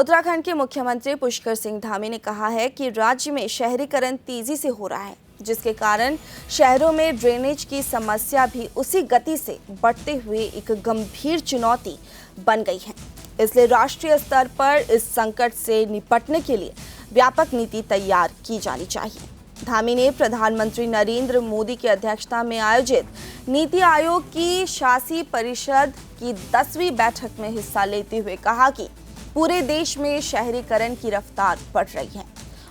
उत्तराखंड के मुख्यमंत्री पुष्कर सिंह धामी ने कहा है कि राज्य में शहरीकरण तेजी से हो रहा है, जिसके कारण शहरों में ड्रेनेज की समस्या भी उसी गति से बढ़ते हुए एक गंभीर चुनौती बन गई है। इसलिए राष्ट्रीय स्तर पर इस संकट से निपटने के लिए व्यापक नीति तैयार की जानी चाहिए। धामी ने प्रधानमंत्री नरेंद्र मोदी की अध्यक्षता में आयोजित नीति आयोग की शासी परिषद की 10वीं बैठक में हिस्सा लेते हुए कहा कि पूरे देश में शहरीकरण की रफ्तार बढ़ रही है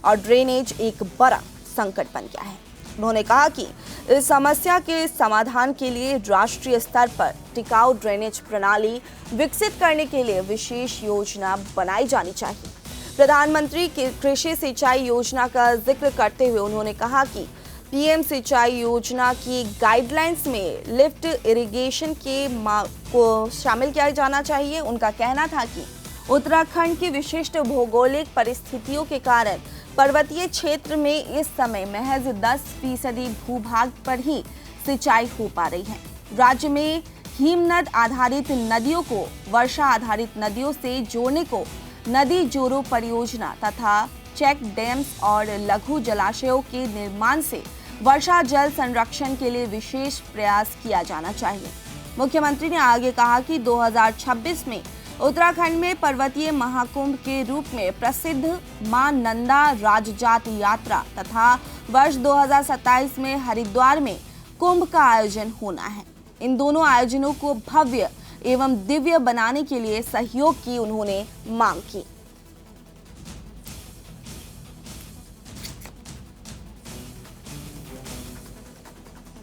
और ड्रेनेज एक बड़ा संकट बन गया है। उन्होंने कहा कि इस समस्या के समाधान के लिए राष्ट्रीय स्तर पर टिकाऊ ड्रेनेज प्रणाली विकसित करने के लिए विशेष योजना बनाई जानी चाहिए। प्रधानमंत्री की कृषि सिंचाई योजना का जिक्र करते हुए उन्होंने कहा कि पीएम सिंचाई योजना की गाइडलाइंस में लिफ्ट इरिगेशन को शामिल किया जाना चाहिए। उनका कहना था कि उत्तराखंड की विशिष्ट भौगोलिक परिस्थितियों के कारण पर्वतीय क्षेत्र में इस समय महज 10% भूभाग पर ही सिंचाई हो पा रही है। राज्य में हिमनद आधारित नदियों को वर्षा आधारित नदियों से जोड़ने को नदी जोड़ो परियोजना तथा चेक डैम्स और लघु जलाशयों के निर्माण से वर्षा जल संरक्षण के लिए विशेष प्रयास किया जाना चाहिए। मुख्यमंत्री ने आगे कहा कि 2026 में उत्तराखंड में पर्वतीय महाकुंभ के रूप में प्रसिद्ध मां नंदा राजजात यात्रा तथा वर्ष 2027 में हरिद्वार में कुंभ का आयोजन होना है। इन दोनों आयोजनों को भव्य एवं दिव्य बनाने के लिए सहयोग की उन्होंने मांग की।